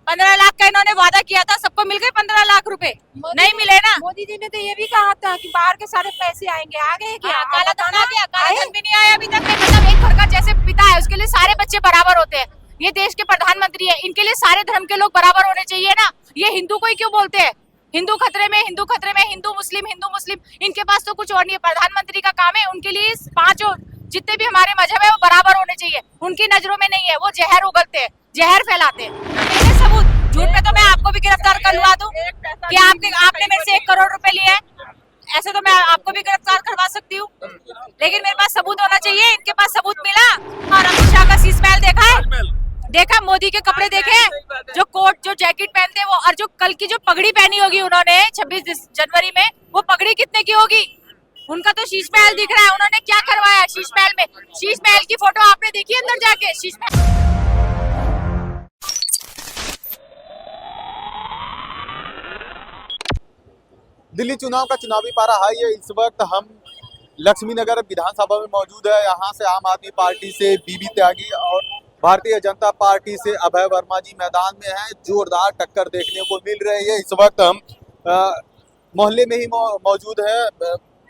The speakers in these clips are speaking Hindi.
15 लाख का इन्होंने वादा किया था, सबको मिल गए 15 लाख रुपए? नहीं मिले ना। मोदी जी ने तो ये भी कहा था कि बाहर के सारे पैसे आएंगे, आ गए क्या? हाँ, काला धन आ गया, काला आए? धन भी नहीं आया अभी तक। मतलब एक घर का जैसे पिता है, उसके लिए सारे बच्चे बराबर होते हैं। ये देश के प्रधानमंत्री है, इनके लिए सारे धर्म के लोग बराबर होने चाहिए ना। ये हिंदू को ही क्यों बोलते हैं? हिंदू खतरे में, हिंदू खतरे में, हिंदू मुस्लिम, हिंदू मुस्लिम। इनके पास तो कुछ और नहीं है। प्रधानमंत्री का काम है, उनके लिए पांचों जितने भी हमारे मजहब है वो बराबर होने चाहिए। उनकी नजरों में नहीं है, वो जहर उगलते हैं, जहर फैलाते हैं। मेरे सबूत झूठ पे तो मैं आपको भी गिरफ्तार करवा दूं कि आपने मेरे से 1 करोड़ रुपए लिए हैं, ऐसे तो मैं आपको भी गिरफ्तार करवा सकती हूँ। लेकिन मेरे पास सबूत होना चाहिए। इनके पास सबूत मिला? और अमित शाह का शीश महल देखा है? देखा? मोदी के कपड़े देखे? जो कोट, जो जैकेट पहनते हैं वो, और जो कल की जो पगड़ी पहनी होगी उन्होंने 26 जनवरी में, वो पगड़ी कितने की होगी? उनका तो शीश महल दिख रहा है। उन्होंने क्या करवाया शीश महल में? शीश महल की फोटो आपने देखी अंदर जाके? शीश महल दिल्ली चुनाव का चुनावी पारा हाई है। इस वक्त हम लक्ष्मी नगर विधानसभा में मौजूद है। यहाँ से आम आदमी पार्टी से बीबी त्यागी और भारतीय जनता पार्टी से अभय वर्मा जी मैदान में हैं। जोरदार टक्कर देखने को मिल रही है। इस वक्त हम मोहल्ले में ही मौजूद है,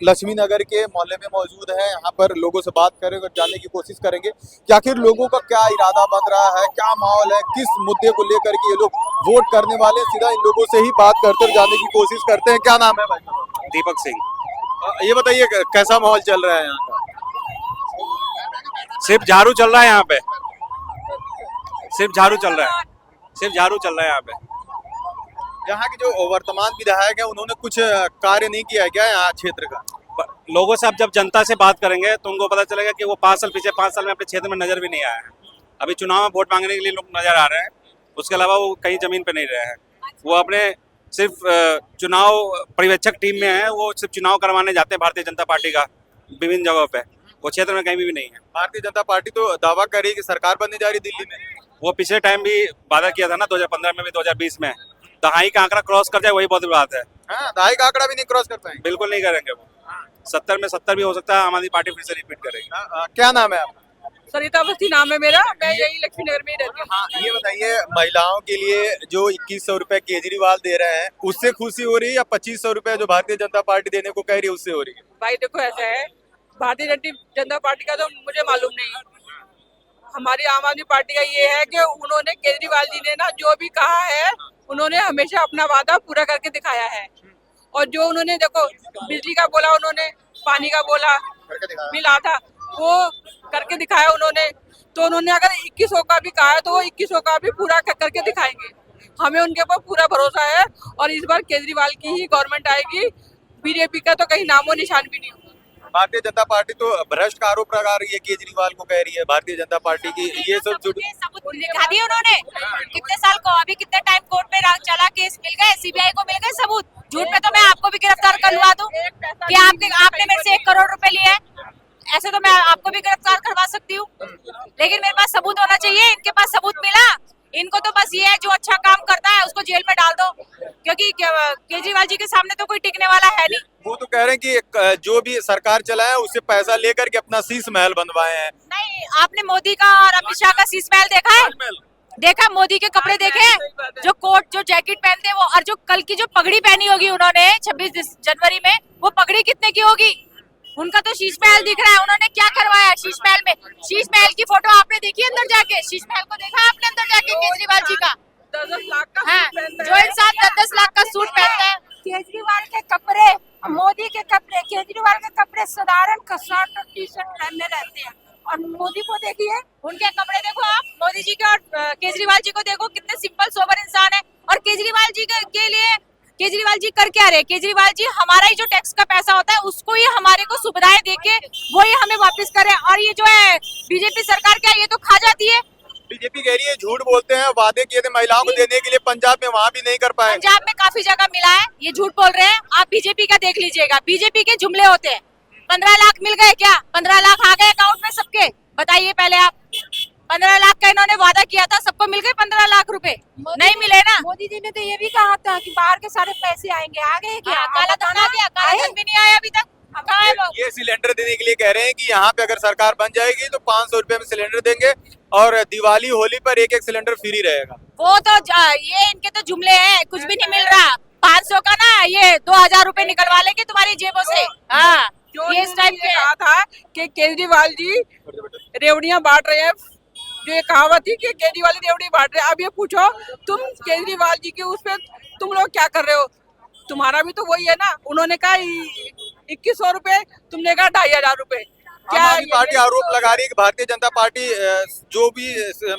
लक्ष्मी नगर के मोहल्ले में मौजूद है। यहाँ पर लोगों से बात करेंगे और जानने की कोशिश करेंगे कि आखिर लोगों का क्या इरादा बन रहा है, क्या माहौल है, किस मुद्दे को लेकर के ये लोग वोट करने वाले। सीधा इन लोगों से ही बात करते और जानने की कोशिश करते हैं। क्या नाम है भाई? दीपक सिंह। ये बताइए कैसा माहौल चल रहा है यहाँ का? सिर्फ झाड़ू चल रहा है यहाँ पे, सिर्फ झाड़ू चल रहा है, सिर्फ झाड़ू चल रहा है यहाँ पे। यहाँ के जो वर्तमान विधायक है उन्होंने कुछ कार्य नहीं किया है क्या यहाँ क्षेत्र का? लोगों से अब जब जनता से बात करेंगे तो उनको पता चलेगा कि वो 5 साल पीछे 5 साल में अपने क्षेत्र में नजर भी नहीं आया है। अभी चुनाव में वोट मांगने के लिए लोग नजर आ रहे हैं, उसके अलावा वो कहीं जमीन पे नहीं रहे हैं। वो अपने सिर्फ चुनाव पर्यवेक्षक टीम में है, वो सिर्फ चुनाव करवाने जाते हैं भारतीय जनता पार्टी का विभिन्न जगहों पे। वो क्षेत्र में कहीं भी नहीं है। भारतीय जनता पार्टी तो दावा कर रही है कि सरकार बनने जा रही है दिल्ली में। वो पिछले टाइम भी वादा किया था ना, 2015 में भी, 2020 में। दहाई का आंकड़ा क्रॉस कर जाए वही बहुत बड़ी बात है। हाँ, दहाई का आंकड़ा भी नहीं क्रॉस कर पाएंगे। बिल्कुल नहीं करेंगे वो। 70 में 70 भी हो सकता है, आम आदमी पार्टी फिर से रिपीट करेगी। क्या नाम है आपका? सरिता बस्ती नाम है मेरा, मैं यही लक्ष्मी नगर में ही रहती हूँ। हाँ, ये बताइए महिलाओं के लिए जो 2100 रुपए केजरीवाल दे रहे हैं उससे खुशी हो रही है या 2500 रुपए जो भारतीय जनता पार्टी देने को कह रही है उससे हो रही है? भाई देखो ऐसा है, भारतीय जनता पार्टी का तो मुझे मालूम नहीं। हमारी आम आदमी पार्टी का ये है कि उन्होंने, केजरीवाल जी ने ना जो भी कहा है, उन्होंने हमेशा अपना वादा पूरा करके दिखाया है। और जो उन्होंने देखो बिजली का बोला, उन्होंने पानी का बोला, बिल आता, वो करके दिखाया उन्होंने। तो उन्होंने अगर 2100 का भी कहा है तो वो 2100 का भी पूरा करके दिखाएंगे। हमें उनके ऊपर पूरा भरोसा है और इस बार केजरीवाल की ही गवर्नमेंट आएगी। बीजेपी का तो कहीं नामो निशान भी नहीं होगा। भारतीय जनता पार्टी तो भ्रष्ट का आरोप लगा रही है, केजरीवाल को कह रही है भारतीय जनता पार्टी की ये सब सबूत दिखा दिए उन्होंने। कितने साल को, अभी कितने टाइम कोर्ट में चला, केस मिल गए, सीबीआई को मिल गए सबूत। झूठ पे तो मैं आपको भी गिरफ्तार करवा दूं कि आपने मेरे से 1 करोड़ रुपए लिए हैं, ऐसे तो मैं आपको भी गिरफ्तार करवा सकती हूँ। लेकिन मेरे पास सबूत होना चाहिए। इनके पास सबूत मिला? इनको तो बस ये है, जो अच्छा काम करता है उसको जेल में डाल दो, क्योंकि केजरीवाल जी के सामने तो कोई टिकने वाला है नहीं। वो तो कह रहे हैं कि जो भी सरकार चलाए उससे पैसा लेकर के अपना शीश महल बनवाए हैं। नहीं, आपने मोदी का और अमित शाह का शीश महल देखा है? देखा? मोदी के कपड़े देखे? जो कोट, जो जैकेट पहनते हैं वो, और जो कल की जो पगड़ी पहनी होगी उन्होंने 26 जनवरी में, वो पगड़ी कितने की होगी? उनका तो शीश महल दिख रहा है। उन्होंने क्या करवाया शीश महल में? शीश महल की फोटो आपने देखी अंदर जाके? शीश महल को देखा आपने अंदर जाके केजरीवाल जी का? 10 लाख का हाँ, जो इंसान 10 लाख का सूट पहनता है। केजरीवाल के कपड़े, मोदी के कपड़े, केजरीवाल के कपड़े साधारण शर्ट और टी शर्ट पहनने रहते हैं। और मोदी को देखिए, उनके कपड़े देखो आप, मोदी जी के और केजरीवाल जी को देखो, कितने सिंपल सोबर इंसान है। और केजरीवाल जी के लिए केजरीवाल जी कर क्या रहे? केजरीवाल जी हमारा ही जो टैक्स का पैसा होता है उसको ही हमारे को सुविधाएं देके वो ही हमें वापस करे। और ये जो है बीजेपी सरकार, क्या ये तो खा जाती है। बीजेपी कह रही है झूठ बोलते हैं, वादे किए थे महिलाओं को देने के लिए पंजाब में, वहाँ भी नहीं कर पाए। पंजाब में काफी जगह मिला है, ये झूठ बोल रहे हैं। आप बीजेपी का देख लीजिएगा, बीजेपी के जुमले होते हैं। 15 लाख मिल गए क्या? 15 लाख आ गए अकाउंट में सबके? बताइए पहले आप। 15 लाख का इन्होंने वादा किया था, सबको मिल गए 15 लाख रुपए? नहीं मिले ना। मोदी जी ने तो ये भी कहा था कि बाहर के सारे पैसे आएंगे, आ गए क्या? काला धन आ गया, काला धन भी नहीं आया अभी तक। कहाँ है वो? ये सिलेंडर देने के लिए कह रहे हैं कि यहाँ पे अगर सरकार बन जाएगी तो 500 रुपए में सिलेंडर देंगे और दिवाली होली पर एक एक सिलेंडर फ्री रहेगा। वो तो ये इनके तो जुमले हैं, कुछ भी नहीं मिल रहा। 500 का ना ये 2000 रुपए निकलवा लेंगे तुम्हारी जेबों से। हाँ, जो ये इस टाइप इन्होंने के कहा था कि केजरीवाल जी रेवड़ियां बांट रहे हैं, जो ये कहावत थी कि केजरीवाल जी रेवड़ी बांट रहे हैं। अब ये पूछो तुम केजरीवाल जी के उस पे तुम लोग क्या कर रहे हो? तुम्हारा भी तो वही है ना। उन्होंने कहा 2100 रुपए, तुमने कहा 2500 रुपए। आम आदमी पार्टी आरोप लगा रही है कि भारतीय जनता पार्टी जो भी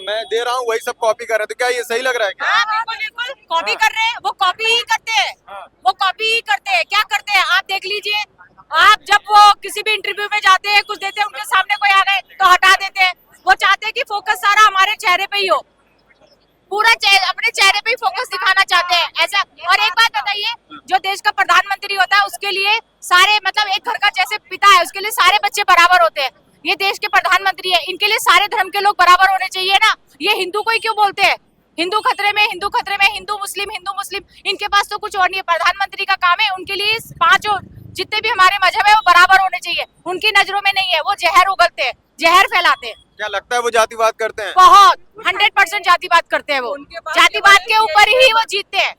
मैं दे रहा हूँ वही सब कॉपी कर रहे हैं, तो क्या ये सही लग रहा है क्या? हाँ, बिल्कुल कॉपी कर रहे हैं। वो कॉपी ही करते हैं, वो कॉपी ही करते हैं। क्या करते हैं आप देख लीजिए। आप जब वो किसी भी इंटरव्यू में जाते हैं, कुछ देते हैं, उनके सामने कोई आ गए तो हटा देते हैं। वो चाहते हैं कि फोकस सारा हमारे चेहरे पे ही हो, पूरा अपने चेहरे पे ही फोकस दिखाना चाहते हैं ऐसा। और एक बात बताइए, जो देश का प्रधानमंत्री होता है उसके लिए सारे मतलब एक घर का जैसे पिता है, उसके लिए सारे बच्चे बराबर होते हैं। ये देश के प्रधानमंत्री है, इनके लिए सारे धर्म के लोग बराबर होने चाहिए ना। ये हिंदू को ही क्यों बोलते हैं? हिंदू खतरे में, हिंदू खतरे में, हिंदू मुस्लिम। इनके पास तो कुछ और नहीं है। प्रधानमंत्री का काम है उनके लिए पांचों जितने भी हमारे मजहब है वो बराबर होने चाहिए। उनकी नजरों में नहीं है, वो जहर उगलते हैं, जहर फैलाते हैं। क्या लगता है वो जातिवाद करते हैं? बहुत 100% जातिवाद करते हैं वो। उनके पास जातिवाद के ऊपर ही वो जीतते हैं।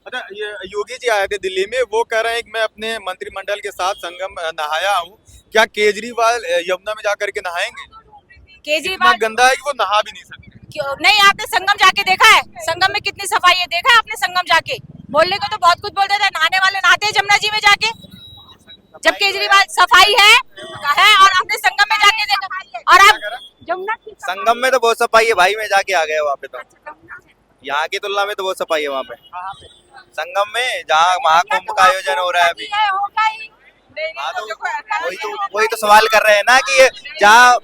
अच्छा, ये योगी जी आए थे दिल्ली में, वो कह रहे हैं कि मैं अपने मंत्रिमंडल के साथ संगम नहाया हूँ। क्या केजरीवाल यमुना में जाकर के नहाएंगे? इतना केजरीवाल गंदा है कि वो नहा भी नहीं सकते। क्यों नहीं? आपने संगम जाके देखा है? संगम में कितनी सफाई है, देखा है आपने संगम जाके? बोलने को तो बहुत कुछ बोलते थे, नहाने वाले नहाते हैं जमुना जी में जाके। जब केजरीवाल सफाई है और आपने संगम में जाके देखा, और आप जमुना की संगम में तो बहुत सफाई है भाई, मैं जाके आ गया वहाँ पे। तो यहाँ की तुलना में तो बहुत सफाई है वहाँ पे संगम में, जहाँ महाकुंभ का आयोजन हो रहा है अभी। होगा ही। हाँ, तो वही तो सवाल कर रहे हैं ना कि ये जहाँ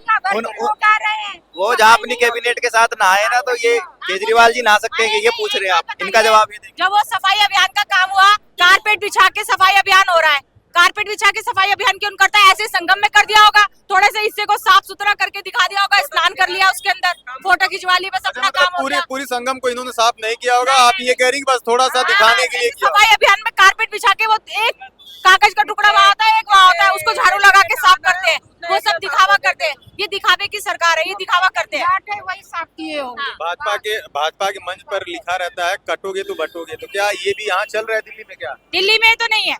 वो जहाँ अपनी कैबिनेट के साथ नहाए ना, तो ये केजरीवाल जी नहा सकते हैं कि ये पूछ रहे हैं आप? इनका जवाब ये देंगे। जब वो सफाई अभियान का काम हुआ, कारपेट बिछा के सफाई अभियान हो रहा है। कारपेट बिछा के सफाई अभियान क्यों करता है? ऐसे संगम में कर दिया होगा, थोड़े से हिस्से को साफ सुथरा करके दिखा दिया होगा, स्नान कर लिया उसके अंदर, फोटो खिंचवा ली, बस अपना काम हो गया। पूरी संगम को इन्होंने साफ नहीं किया होगा। आप ये कह रही हैं कि बस थोड़ा सा दिखाने के लिए किया। सफाई अभियान में कारपेट बिछा के वो एक कागज का टुकड़ा वहाँ होता है, एक वहाँ होता है, उसको झाड़ू लगा के साफ करते हैं। वो सब दिखावा करते हैं। ये दिखावे की सरकार है, ये दिखावा करते हैं। वही साफ किए हो। भाजपा के मंच पर लिखा रहता है कटोगे तो बटोगे, तो क्या ये भी यहाँ चल रहा है दिल्ली में? क्या दिल्ली में तो नहीं है,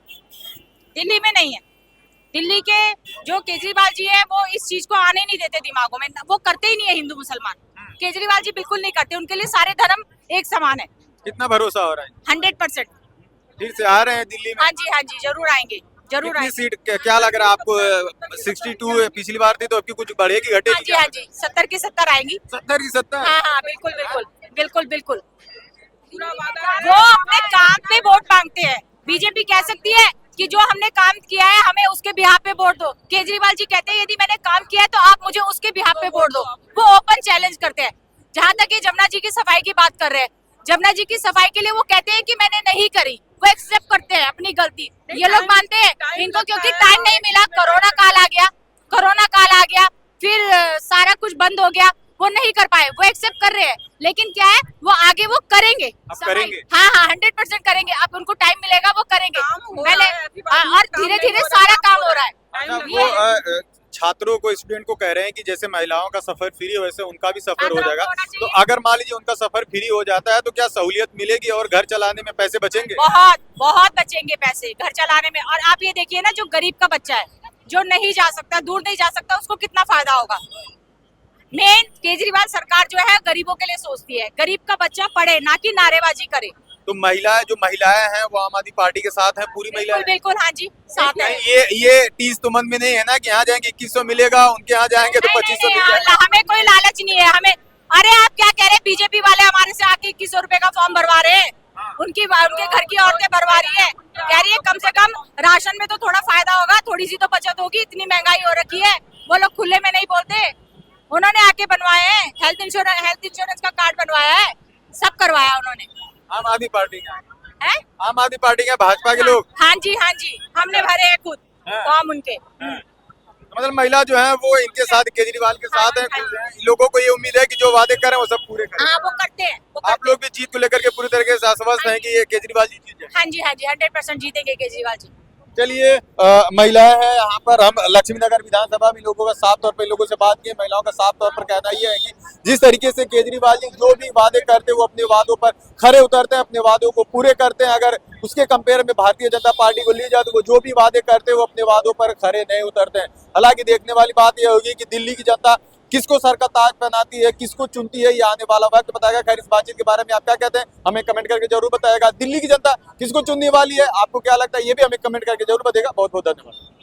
दिल्ली में नहीं है। दिल्ली के जो केजरीवाल जी है वो इस चीज को आने नहीं देते दिमागों में, वो करते ही नहीं है हिंदू मुसलमान। केजरीवाल जी बिल्कुल नहीं करते, उनके लिए सारे धर्म एक समान है। कितना भरोसा हो रहा है? 100%। फिर से आ रहे हैं दिल्ली में? हाँ जी, जरूर आएंगे, जरूर कितनी आएंगे। सीट क्या लग रहा है आपको? 62 पिछली बार थी, तो अबकी कुछ बढ़ेगी घटेगी? हाँ जी 70 की 70 आएंगी। 70 की 70? हाँ, बिल्कुल। वो अपने काम पे वोट मांगते हैं। बीजेपी कह सकती है कि जो हमने काम किया है हमें उसके बिहाफ पे वोट दो। केजरीवाल जी कहते हैं यदि मैंने काम किया है तो आप मुझे उसके बिहाफ पे वोट दो। वो ओपन चैलेंज करते हैं। जहाँ तक ये जमुना जी की सफाई की बात कर रहे हैं, जमुना जी की सफाई के लिए वो कहते हैं कि मैंने नहीं करी, वो एक्सेप्ट करते हैं अपनी गलती। ये लोग मानते हैं इनको, क्योंकि टाइम नहीं मिला, कोरोना काल आ गया, फिर सारा कुछ बंद हो गया, वो नहीं कर पाए, वो एक्सेप्ट कर रहे हैं। लेकिन क्या है, वो आगे वो करेंगे, करेंगे। हाँ 100% करेंगे। अब उनको टाइम मिलेगा वो करेंगे पहले, और धीरे धीरे हो सारा रहा है, काम हो रहा है। अच्छा, वो छात्रों को, स्टूडेंट को कह रहे हैं कि जैसे महिलाओं का सफर फ्री है वैसे उनका भी सफर हो जाएगा। तो अगर मान लीजिए उनका सफर फ्री हो जाता है तो क्या सहूलियत मिलेगी और घर चलाने में पैसे बचेंगे? बहुत बचेंगे पैसे घर चलाने में। और आप ये देखिए ना, जो गरीब का बच्चा है, जो नहीं जा सकता, दूर नहीं जा सकता, उसको कितना फायदा होगा। मेन केजरीवाल सरकार जो है गरीबों के लिए सोचती है, गरीब का बच्चा पढ़े, ना कि नारेबाजी करे। तो महिलाएं हैं वो आम आदमी पार्टी के साथ हैं, पूरी महिलाएं? बिल्कुल हाँ जी, साथ है। ये टीस तो मन में नहीं है ना कि यहाँ जाएंगे 2100 मिलेगा, उनके यहाँ जाएंगे तो 2500 मिलेगा? हमें कोई लालच नहीं है। हमें, अरे आप क्या कह रहे हैं, बीजेपी वाले हमारे से आके 2100 रुपए का फॉर्म भरवा रहे हैं, उनके घर की औरतें भरवा रही है। कह रही है कम से कम राशन में तो थोड़ा फायदा होगा, थोड़ी सी तो बचत होगी, इतनी महंगाई हो रखी है। वो लोग खुले में नहीं बोलते, उन्होंने आके बनवाए हैं। हेल्थ इंश्योरेंस का कार्ड बनवाया है, सब करवाया उन्होंने। आम आदमी पार्टी का है? आम आदमी पार्टी के भाजपा के लोग? हाँ जी, हमने भरे हैं खुद फॉर्म उनके। मतलब महिला जो है वो इनके साथ, केजरीवाल के साथ है। लोगों को ये उम्मीद है कि जो वादे करें वो सब पूरे करें। हाँ, वो करते हैं। आप लोग भी जीत को लेकर के पूरी तरीके से आश्वस्त हैं कि ये केजरीवाल जी जीत जाए? हाँ जी 100% जीतेंगे केजरीवाल जी। चलिए महिलाएं हैं यहाँ पर। हम लक्ष्मी नगर विधानसभा में लोगों का साफ तौर पर लोगों से बात की, महिलाओं का साफ तौर पर कहना ये है कि जिस तरीके से केजरीवाल जी जो भी वादे करते हैं वो अपने वादों पर खरे उतरते हैं, अपने वादों को पूरे करते हैं। अगर उसके कंपेयर में भारतीय जनता पार्टी को ली जाए तो वो जो भी वादे करते हैं वो अपने वादों पर खरे नहीं उतरते हैं। हालांकि देखने वाली बात यह होगी कि दिल्ली की जनता किसको सर का ताज पहनाती है, किसको चुनती है, ये आने वाला वक्त बताएगा। खैर इस बातचीत के बारे में आप क्या कहते हैं हमें कमेंट करके जरूर बताएगा। दिल्ली की जनता किसको चुनने वाली है, आपको क्या लगता है ये भी हमें कमेंट करके जरूर बताएगा। बहुत बहुत धन्यवाद।